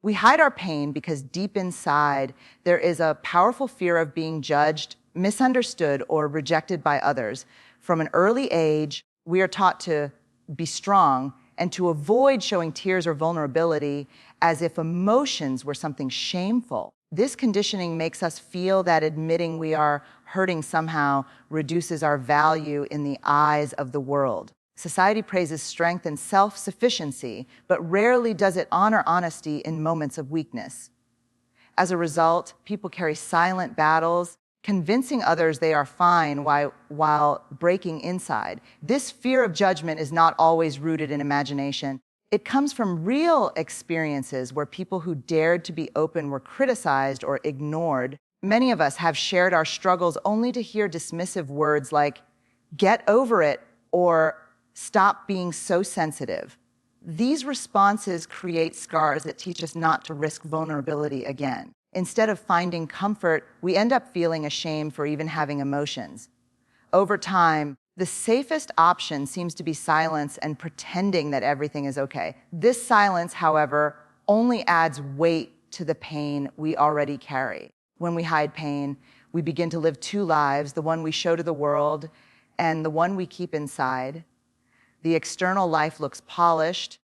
We hide our pain because deep inside, there is a powerful fear of being judged, misunderstood, or rejected by others. From an early age, we are taught to be strong and to avoid showing tears or vulnerability as if emotions were something shameful. This conditioning makes us feel that admitting we are hurting somehow reduces our value in the eyes of the world. Society praises strength and self-sufficiency, but rarely does it honor honesty in moments of weakness. As a result, people carry silent battles, convincing others they are fine while breaking inside. This fear of judgment is not always rooted in imagination. It comes from real experiences where people who dared to be open were criticized or ignored. Many of us have shared our struggles only to hear dismissive words like, "Get over it," or "Stop being so sensitive." These responses create scars that teach us not to risk vulnerability again. Instead of finding comfort, we end up feeling ashamed for even having emotions. Over time, the safest option seems to be silence and pretending that everything is okay. This silence, however, only adds weight to the pain we already carry. When we hide pain, we begin to live two lives, the one we show to the world and the one we keep inside. The external life looks polished,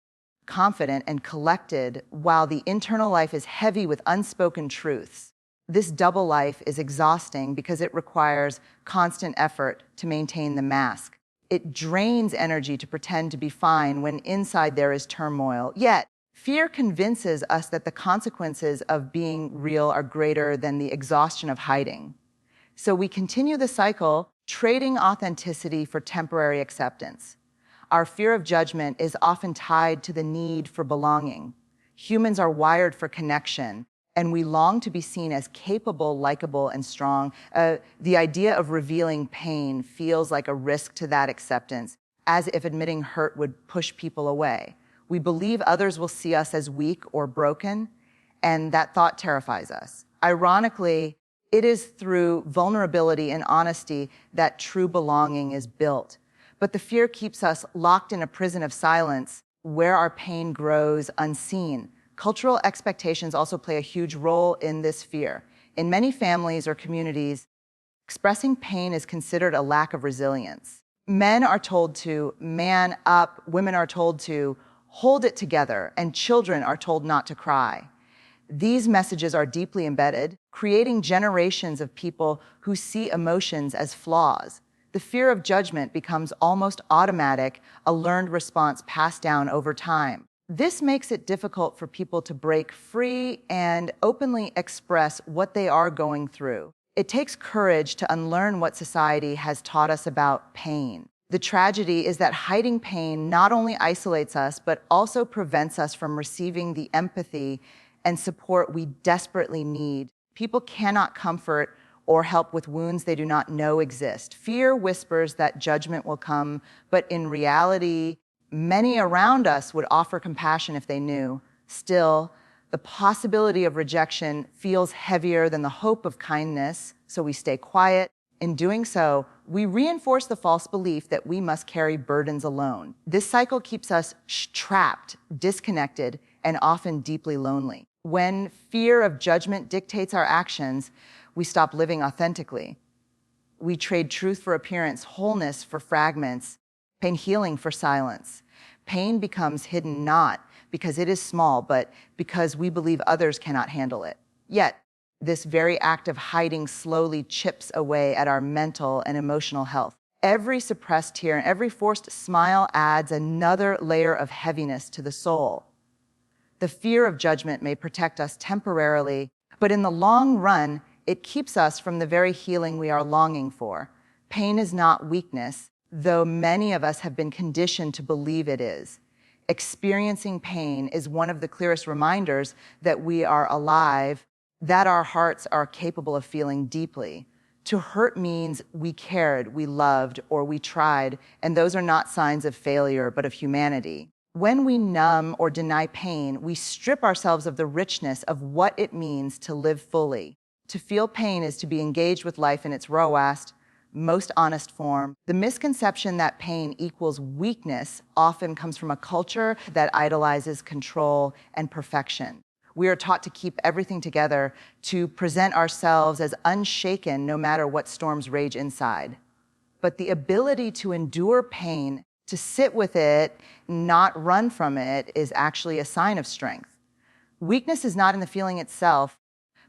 confident, and collected, while the internal life is heavy with unspoken truths. This double life is exhausting because it requires constant effort to maintain the mask. It drains energy to pretend to be fine when inside there is turmoil. Yet, fear convinces us that the consequences of being real are greater than the exhaustion of hiding. So we continue the cycle, trading authenticity for temporary acceptance. Our fear of judgment is often tied to the need for belonging. Humans are wired for connection, and we long to be seen as capable, likable, and strong. The idea of revealing pain feels like a risk to that acceptance, as if admitting hurt would push people away. We believe others will see us as weak or broken, and that thought terrifies us. Ironically, it is through vulnerability and honesty that true belonging is built. But the fear keeps us locked in a prison of silence where our pain grows unseen. Cultural expectations also play a huge role in this fear. In many families or communities, expressing pain is considered a lack of resilience. Men are told to man up, women are told to hold it together, and children are told not to cry. These messages are deeply embedded, creating generations of people who see emotions as flaws. The fear of judgment becomes almost automatic, a learned response passed down over time. This makes it difficult for people to break free and openly express what they are going through. It takes courage to unlearn what society has taught us about pain. The tragedy is that hiding pain not only isolates us, but also prevents us from receiving the empathy and support we desperately need. People cannot comfort or help with wounds they do not know exist. Fear whispers that judgment will come, but in reality, many around us would offer compassion if they knew. Still, the possibility of rejection feels heavier than the hope of kindness, so we stay quiet. In doing so, we reinforce the false belief that we must carry burdens alone. This cycle keeps us trapped, disconnected, and often deeply lonely. When fear of judgment dictates our actions, we stop living authentically. We trade truth for appearance, wholeness for fragments, pain healing for silence. Pain becomes hidden not because it is small, but because we believe others cannot handle it. Yet, this very act of hiding slowly chips away at our mental and emotional health. Every suppressed tear and every forced smile adds another layer of heaviness to the soul. The fear of judgment may protect us temporarily, but in the long run, it keeps us from the very healing we are longing for. Pain is not weakness, though many of us have been conditioned to believe it is. Experiencing pain is one of the clearest reminders that we are alive, that our hearts are capable of feeling deeply. To hurt means we cared, we loved, or we tried, and those are not signs of failure, but of humanity. When we numb or deny pain, we strip ourselves of the richness of what it means to live fully. To feel pain is to be engaged with life in its rawest, most honest form. The misconception that pain equals weakness often comes from a culture that idolizes control and perfection. We are taught to keep everything together, to present ourselves as unshaken no matter what storms rage inside. But the ability to endure pain, to sit with it, not run from it, is actually a sign of strength. Weakness is not in the feeling itself,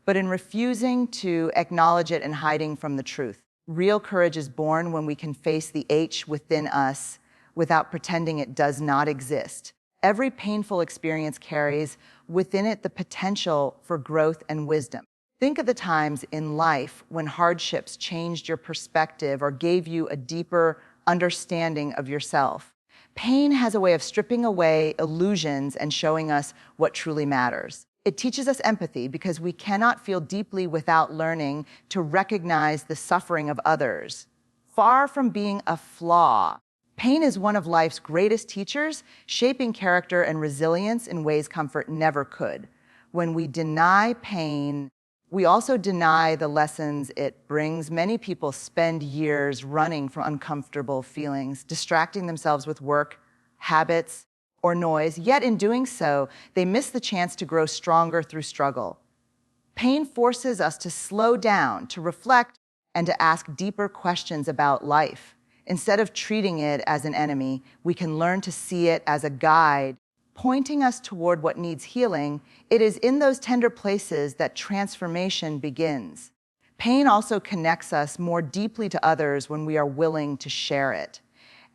but in refusing to acknowledge it and hiding from the truth. Real courage is born when we can face the H within us without pretending it does not exist. Every painful experience carries within it the potential for growth and wisdom. Think of the times in life when hardships changed your perspective or gave you a deeper understanding of yourself. Pain has a way of stripping away illusions and showing us what truly matters. It teaches us empathy because we cannot feel deeply without learning to recognize the suffering of others. Far from being a flaw, pain is one of life's greatest teachers, shaping character and resilience in ways comfort never could. When we deny pain, we also deny the lessons it brings. Many people spend years running from uncomfortable feelings, distracting themselves with work, habits, or noise, yet in doing so, they miss the chance to grow stronger through struggle. Pain forces us to slow down, to reflect, and to ask deeper questions about life. Instead of treating it as an enemy, we can learn to see it as a guide, pointing us toward what needs healing. It is in those tender places that transformation begins. Pain also connects us more deeply to others when we are willing to share it.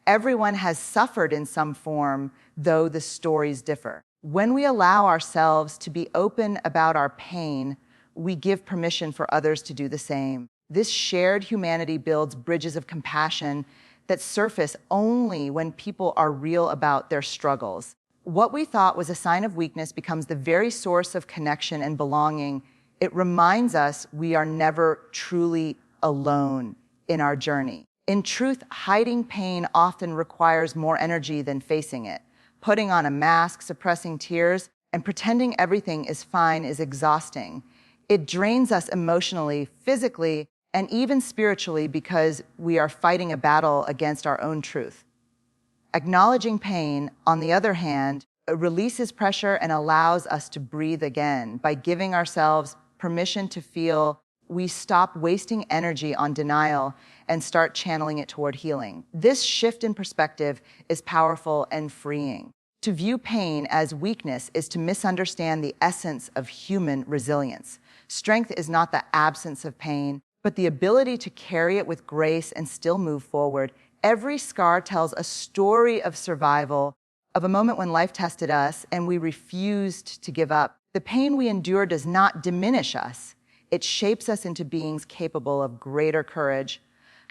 Everyone has suffered in some form, though the stories differ. When we allow ourselves to be open about our pain, we give permission for others to do the same. This shared humanity builds bridges of compassion that surface only when people are real about their struggles. What we thought was a sign of weakness becomes the very source of connection and belonging. It reminds us we are never truly alone in our journey. In truth, hiding pain often requires more energy than facing it. Putting on a mask, suppressing tears, and pretending everything is fine is exhausting. It drains us emotionally, physically, and even spiritually because we are fighting a battle against our own truth. Acknowledging pain, on the other hand, releases pressure and allows us to breathe again. By giving ourselves permission to feel, we stop wasting energy on denial and start channeling it toward healing. This shift in perspective is powerful and freeing. To view pain as weakness is to misunderstand the essence of human resilience. Strength is not the absence of pain, but the ability to carry it with grace and still move forward. Every scar tells a story of survival, of a moment when life tested us and we refused to give up. The pain we endure does not diminish us. It shapes us into beings capable of greater courage,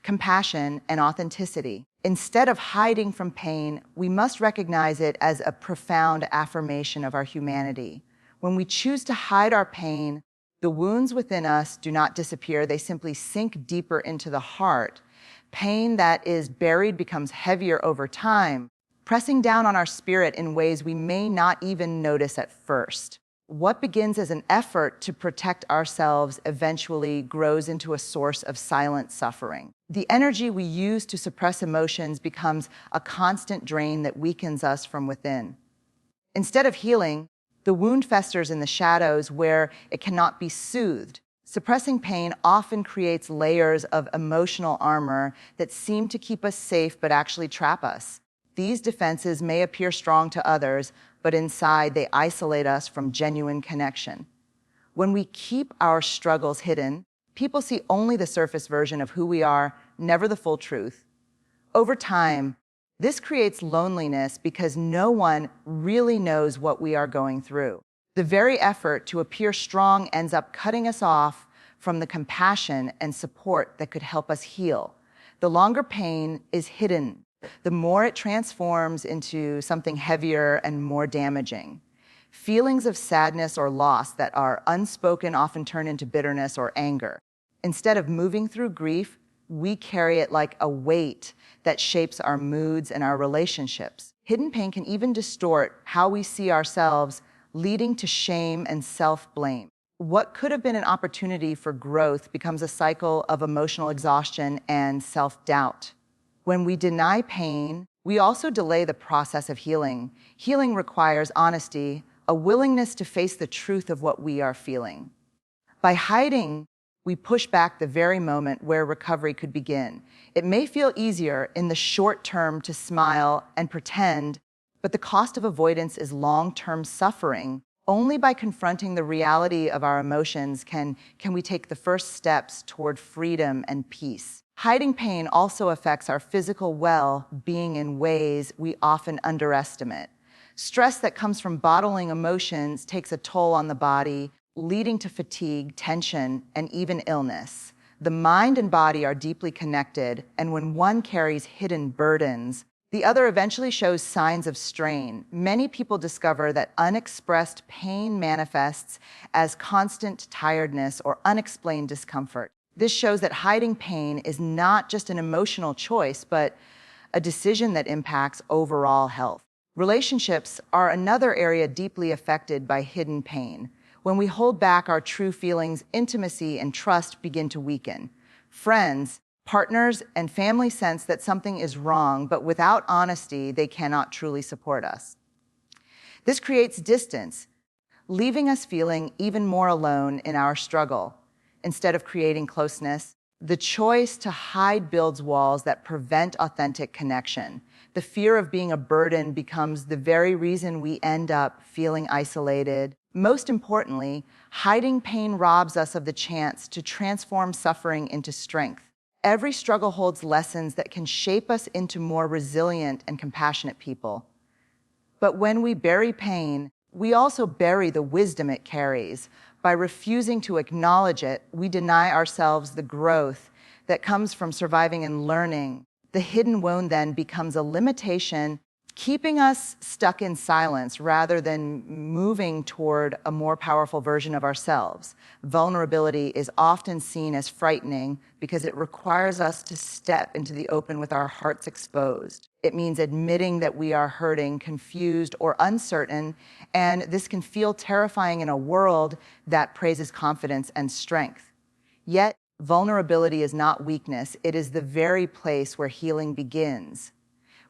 compassion, and authenticity. Instead of hiding from pain, we must recognize it as a profound affirmation of our humanity. When we choose to hide our pain, the wounds within us do not disappear, they simply sink deeper into the heart. Pain that is buried becomes heavier over time, pressing down on our spirit in ways we may not even notice at first. What begins as an effort to protect ourselves eventually grows into a source of silent suffering. The energy we use to suppress emotions becomes a constant drain that weakens us from within. Instead of healing, the wound festers in the shadows where it cannot be soothed. Suppressing pain often creates layers of emotional armor that seem to keep us safe but actually trap us. These defenses may appear strong to others, but inside they isolate us from genuine connection. When we keep our struggles hidden, people see only the surface version of who we are, never the full truth. Over time, this creates loneliness because no one really knows what we are going through. The very effort to appear strong ends up cutting us off from the compassion and support that could help us heal. The longer pain is hidden, the more it transforms into something heavier and more damaging. Feelings of sadness or loss that are unspoken often turn into bitterness or anger. Instead of moving through grief, we carry it like a weight that shapes our moods and our relationships. Hidden pain can even distort how we see ourselves, leading to shame and self-blame. What could have been an opportunity for growth becomes a cycle of emotional exhaustion and self-doubt. When we deny pain, we also delay the process of healing. Healing requires honesty, a willingness to face the truth of what we are feeling. By hiding, we push back the very moment where recovery could begin. It may feel easier in the short term to smile and pretend, but the cost of avoidance is long-term suffering. Only by confronting the reality of our emotions can we take the first steps toward freedom and peace. Hiding pain also affects our physical well-being in ways we often underestimate. Stress that comes from bottling emotions takes a toll on the body, leading to fatigue, tension, and even illness. The mind and body are deeply connected, and when one carries hidden burdens, the other eventually shows signs of strain. Many people discover that unexpressed pain manifests as constant tiredness or unexplained discomfort. This shows that hiding pain is not just an emotional choice, but a decision that impacts overall health. Relationships are another area deeply affected by hidden pain. When we hold back our true feelings, intimacy and trust begin to weaken. Friends, partners, and family sense that something is wrong, but without honesty, they cannot truly support us. This creates distance, leaving us feeling even more alone in our struggle. Instead of creating closeness, the choice to hide builds walls that prevent authentic connection. The fear of being a burden becomes the very reason we end up feeling isolated. Most importantly, hiding pain robs us of the chance to transform suffering into strength. Every struggle holds lessons that can shape us into more resilient and compassionate people. But when we bury pain, we also bury the wisdom it carries. By refusing to acknowledge it, we deny ourselves the growth that comes from surviving and learning. The hidden wound then becomes a limitation, keeping us stuck in silence rather than moving toward a more powerful version of ourselves. Vulnerability is often seen as frightening because it requires us to step into the open with our hearts exposed. It means admitting that we are hurting, confused, or uncertain, and this can feel terrifying in a world that praises confidence and strength. Yet, vulnerability is not weakness. It is the very place where healing begins.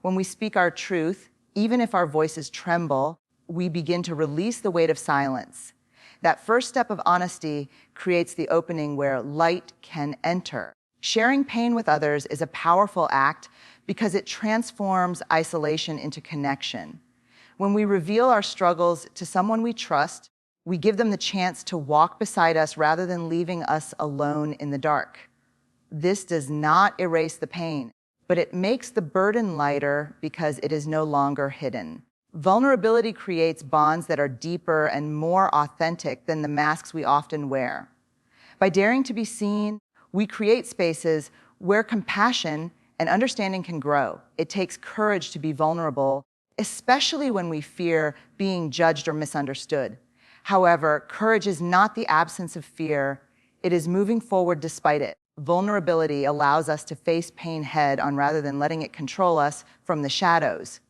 When we speak our truth, even if our voices tremble, we begin to release the weight of silence. That first step of honesty creates the opening where light can enter. Sharing pain with others is a powerful act because it transforms isolation into connection. When we reveal our struggles to someone we trust, we give them the chance to walk beside us rather than leaving us alone in the dark. This does not erase the pain, but it makes the burden lighter because it is no longer hidden. Vulnerability creates bonds that are deeper and more authentic than the masks we often wear. By daring to be seen, we create spaces where compassion and understanding can grow. It takes courage to be vulnerable, especially when we fear being judged or misunderstood. However, courage is not the absence of fear. It is moving forward despite it. Vulnerability allows us to face pain head-on rather than letting it control us from the shadows.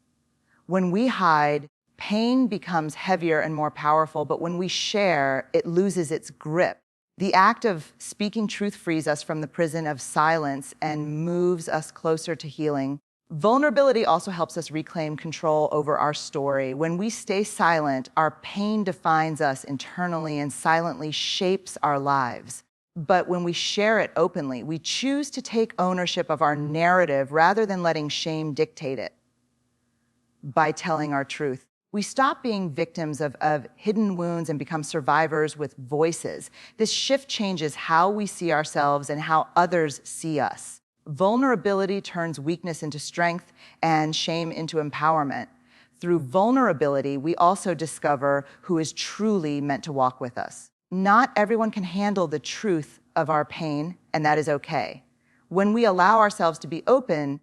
When we hide, pain becomes heavier and more powerful, but when we share, it loses its grip. The act of speaking truth frees us from the prison of silence and moves us closer to healing. Vulnerability also helps us reclaim control over our story. When we stay silent, our pain defines us internally and silently shapes our lives. But when we share it openly, we choose to take ownership of our narrative rather than letting shame dictate it. By telling our truth, we stop being victims of hidden wounds and become survivors with voices. This shift changes how we see ourselves and how others see us. Vulnerability turns weakness into strength and shame into empowerment. Through vulnerability, we also discover who is truly meant to walk with us. Not everyone can handle the truth of our pain, and that is okay. When we allow ourselves to be open,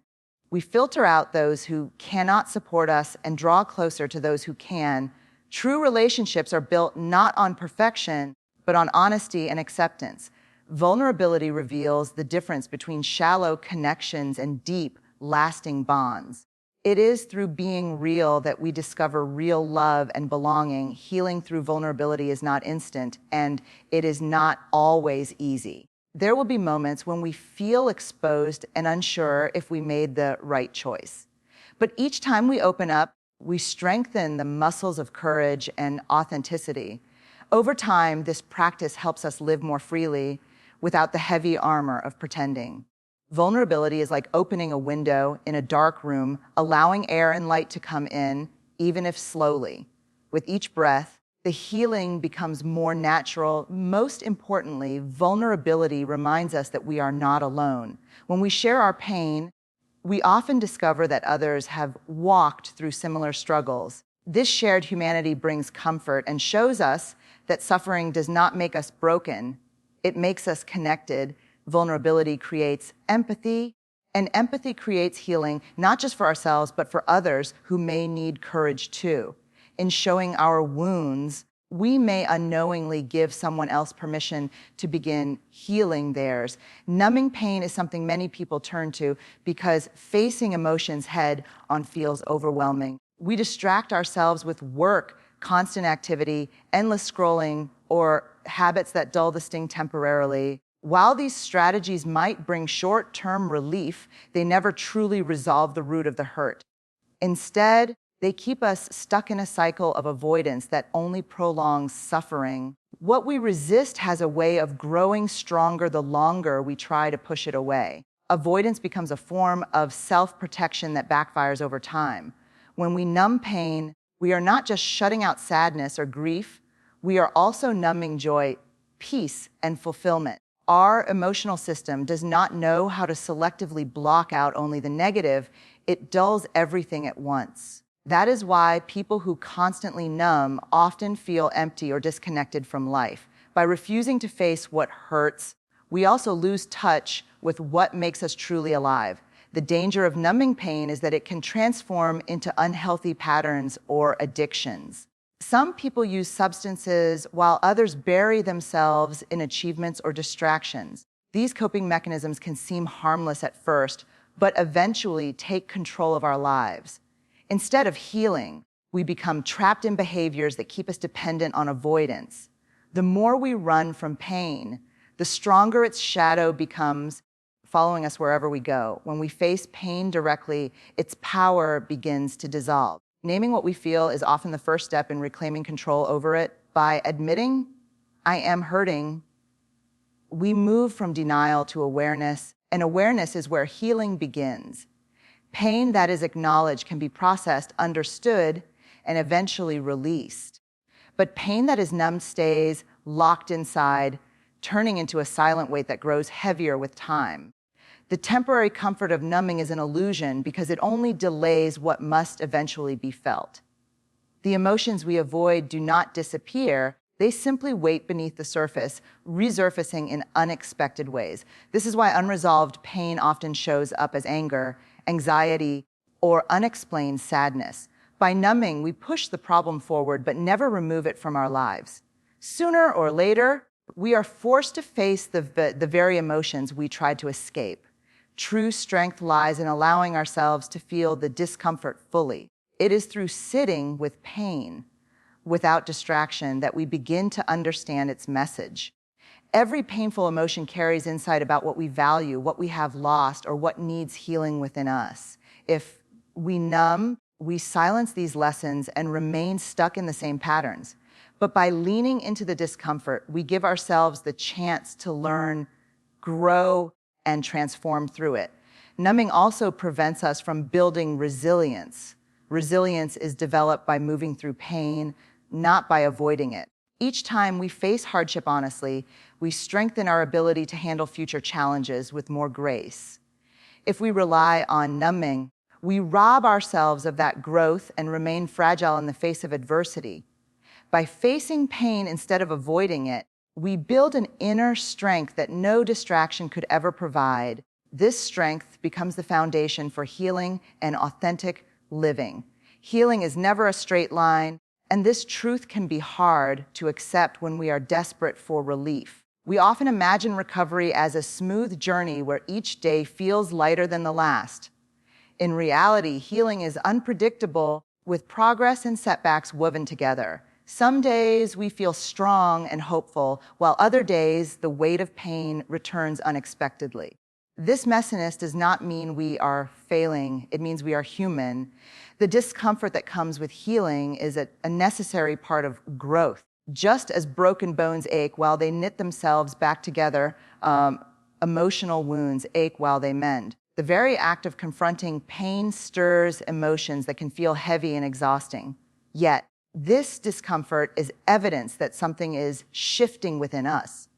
we filter out those who cannot support us and draw closer to those who can. True relationships are built not on perfection, but on honesty and acceptance. Vulnerability reveals the difference between shallow connections and deep, lasting bonds. It is through being real that we discover real love and belonging. Healing through vulnerability is not instant, and it is not always easy. There will be moments when we feel exposed and unsure if we made the right choice. But each time we open up, We strengthen the muscles of courage and authenticity. Over time, this practice helps us live more freely without the heavy armor of pretending. Vulnerability is like opening a window in a dark room, allowing air and light to come in, even if slowly. With each breath, the healing becomes more natural. Most importantly, vulnerability reminds us that we are not alone. When we share our pain, we often discover that others have walked through similar struggles. This shared humanity brings comfort and shows us that suffering does not make us broken. It makes us connected. Vulnerability creates empathy, and empathy creates healing, not just for ourselves, but for others who may need courage too. In showing our wounds, we may unknowingly give someone else permission to begin healing theirs. Numbing pain is something many people turn to because facing emotions head on feels overwhelming. We distract ourselves with work, constant activity, endless scrolling, or habits that dull the sting temporarily. While these strategies might bring short-term relief, they never truly resolve the root of the hurt. Instead, they keep us stuck in a cycle of avoidance that only prolongs suffering. What we resist has a way of growing stronger the longer we try to push it away. Avoidance becomes a form of self-protection that backfires over time. When we numb pain, we are not just shutting out sadness or grief, we are also numbing joy, peace, and fulfillment. Our emotional system does not know how to selectively block out only the negative, it dulls everything at once. That is why people who constantly numb often feel empty or disconnected from life. By refusing to face what hurts, we also lose touch with what makes us truly alive. The danger of numbing pain is that it can transform into unhealthy patterns or addictions. Some people use substances while others bury themselves in achievements or distractions. These coping mechanisms can seem harmless at first, but eventually take control of our lives. Instead of healing, we become trapped in behaviors that keep us dependent on avoidance. The more we run from pain, the stronger its shadow becomes, following us wherever we go. When we face pain directly, its power begins to dissolve. Naming what we feel is often the first step in reclaiming control over it. By admitting, I am hurting, we move from denial to awareness, and awareness is where healing begins. Pain that is acknowledged can be processed, understood, and eventually released. But pain that is numbed stays locked inside, turning into a silent weight that grows heavier with time. The temporary comfort of numbing is an illusion because it only delays what must eventually be felt. The emotions we avoid do not disappear, they simply wait beneath the surface, resurfacing in unexpected ways. This is why unresolved pain often shows up as anger, anxiety, or unexplained sadness. By numbing, we push the problem forward but never remove it from our lives. Sooner or later, we are forced to face the very emotions we tried to escape. True strength lies in allowing ourselves to feel the discomfort fully. It is through sitting with pain, without distraction, that we begin to understand its message. Every painful emotion carries insight about what we value, what we have lost, or what needs healing within us. If we numb, we silence these lessons and remain stuck in the same patterns. But by leaning into the discomfort, we give ourselves the chance to learn, grow, and transform through it. Numbing also prevents us from building resilience. Resilience is developed by moving through pain, not by avoiding it. Each time we face hardship honestly, we strengthen our ability to handle future challenges with more grace. If we rely on numbing, we rob ourselves of that growth and remain fragile in the face of adversity. By facing pain instead of avoiding it, we build an inner strength that no distraction could ever provide. This strength becomes the foundation for healing and authentic living. Healing is never a straight line, and this truth can be hard to accept when we are desperate for relief. We often imagine recovery as a smooth journey where each day feels lighter than the last. In reality, healing is unpredictable, with progress and setbacks woven together. Some days we feel strong and hopeful, while other days the weight of pain returns unexpectedly. This messiness does not mean we are failing, it means we are human. The discomfort that comes with healing is a necessary part of growth. Just as broken bones ache while they knit themselves back together, emotional wounds ache while they mend. The very act of confronting pain stirs emotions that can feel heavy and exhausting. Yet, this discomfort is evidence that something is shifting within us.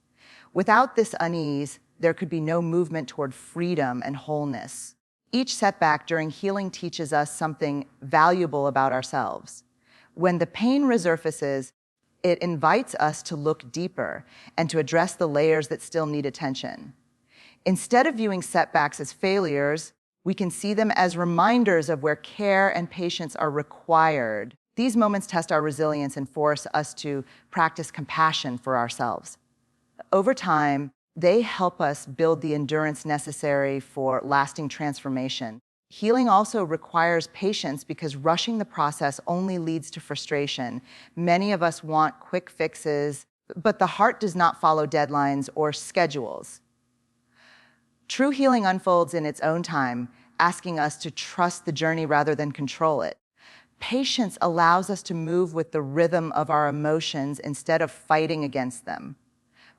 Without this unease, there could be no movement toward freedom and wholeness. Each setback during healing teaches us something valuable about ourselves. When the pain resurfaces, it invites us to look deeper and to address the layers that still need attention. Instead of viewing setbacks as failures, we can see them as reminders of where care and patience are required. These moments test our resilience and force us to practice compassion for ourselves. Over time, they help us build the endurance necessary for lasting transformation. Healing also requires patience because rushing the process only leads to frustration. Many of us want quick fixes, but the heart does not follow deadlines or schedules. True healing unfolds in its own time, asking us to trust the journey rather than control it. Patience allows us to move with the rhythm of our emotions instead of fighting against them.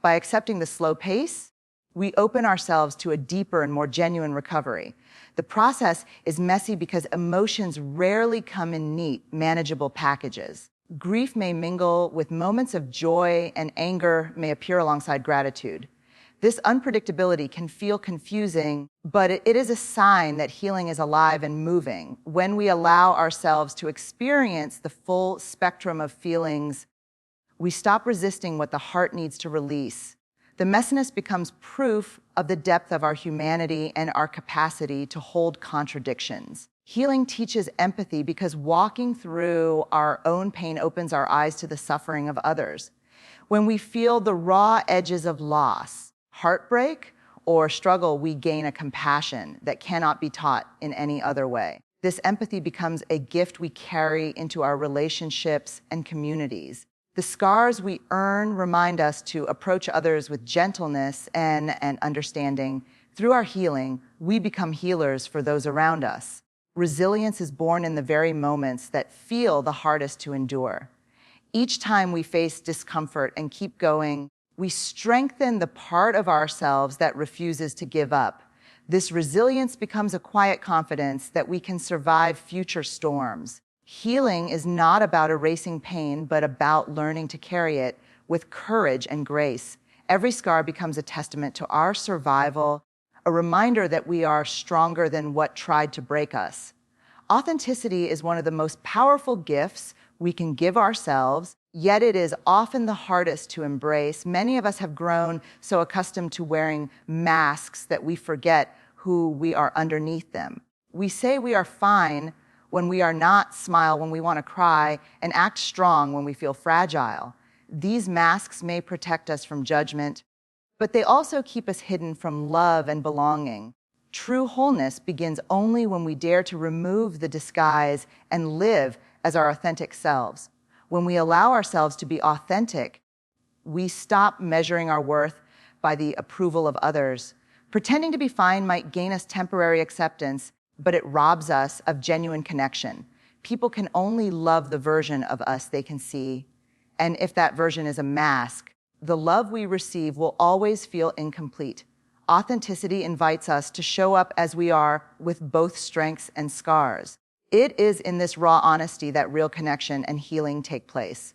By accepting the slow pace, we open ourselves to a deeper and more genuine recovery. The process is messy because emotions rarely come in neat, manageable packages. Grief may mingle with moments of joy, and anger may appear alongside gratitude. This unpredictability can feel confusing, but it is a sign that healing is alive and moving. When we allow ourselves to experience the full spectrum of feelings, we stop resisting what the heart needs to release. The messiness becomes proof of the depth of our humanity and our capacity to hold contradictions. Healing teaches empathy because walking through our own pain opens our eyes to the suffering of others. When we feel the raw edges of loss, heartbreak, or struggle, we gain a compassion that cannot be taught in any other way. This empathy becomes a gift we carry into our relationships and communities. The scars we earn remind us to approach others with gentleness and understanding. Through our healing, we become healers for those around us. Resilience is born in the very moments that feel the hardest to endure. Each time we face discomfort and keep going, we strengthen the part of ourselves that refuses to give up. This resilience becomes a quiet confidence that we can survive future storms. Healing is not about erasing pain, but about learning to carry it with courage and grace. Every scar becomes a testament to our survival, a reminder that we are stronger than what tried to break us. Authenticity is one of the most powerful gifts we can give ourselves, yet it is often the hardest to embrace. Many of us have grown so accustomed to wearing masks that we forget who we are underneath them. We say we are fine when we are not, smile when we want to cry, and act strong when we feel fragile. These masks may protect us from judgment, but they also keep us hidden from love and belonging. True wholeness begins only when we dare to remove the disguise and live as our authentic selves. When we allow ourselves to be authentic, we stop measuring our worth by the approval of others. Pretending to be fine might gain us temporary acceptance, but it robs us of genuine connection. People can only love the version of us they can see. And if that version is a mask, the love we receive will always feel incomplete. Authenticity invites us to show up as we are with both strengths and scars. It is in this raw honesty that real connection and healing take place.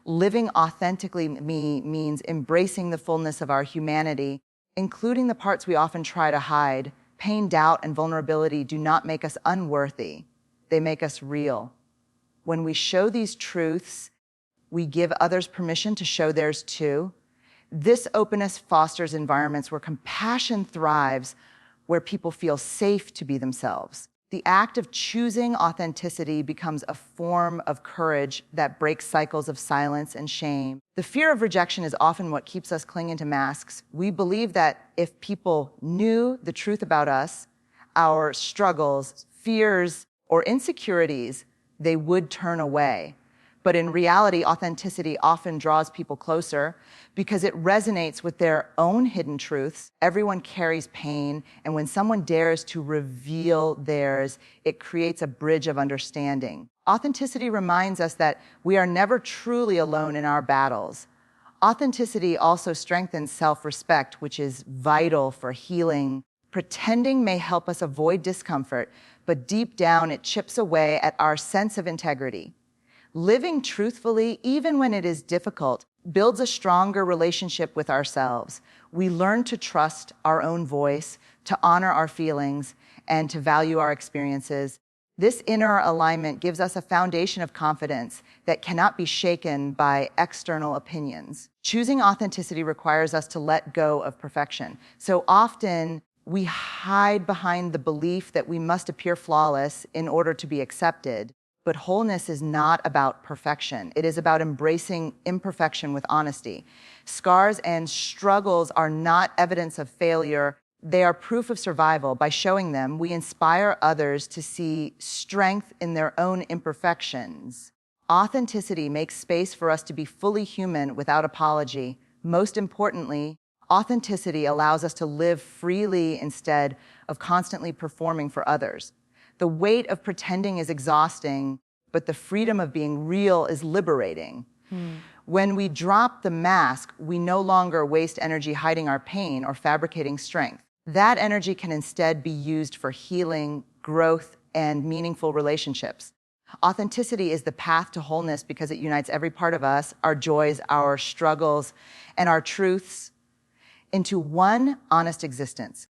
Living authentically means embracing the fullness of our humanity, including the parts we often try to hide. Pain, doubt, and vulnerability do not make us unworthy. They make us real. When we show these truths, we give others permission to show theirs too. This openness fosters environments where compassion thrives, where people feel safe to be themselves. The act of choosing authenticity becomes a form of courage that breaks cycles of silence and shame. The fear of rejection is often what keeps us clinging to masks. We believe that if people knew the truth about us, our struggles, fears, or insecurities, they would turn away. But in reality, authenticity often draws people closer because it resonates with their own hidden truths. Everyone carries pain, and when someone dares to reveal theirs, it creates a bridge of understanding. Authenticity reminds us that we are never truly alone in our battles. Authenticity also strengthens self-respect, which is vital for healing. Pretending may help us avoid discomfort, but deep down it chips away at our sense of integrity. Living truthfully, even when it is difficult, builds a stronger relationship with ourselves. We learn to trust our own voice, to honor our feelings, and to value our experiences. This inner alignment gives us a foundation of confidence that cannot be shaken by external opinions. Choosing authenticity requires us to let go of perfection. So often, we hide behind the belief that we must appear flawless in order to be accepted. But wholeness is not about perfection. It is about embracing imperfection with honesty. Scars and struggles are not evidence of failure. They are proof of survival. By showing them, we inspire others to see strength in their own imperfections. Authenticity makes space for us to be fully human without apology. Most importantly, authenticity allows us to live freely instead of constantly performing for others. The weight of pretending is exhausting, but the freedom of being real is liberating. When we drop the mask, we no longer waste energy hiding our pain or fabricating strength. That energy can instead be used for healing, growth, and meaningful relationships. Authenticity is the path to wholeness because it unites every part of us, our joys, our struggles, and our truths into one honest existence.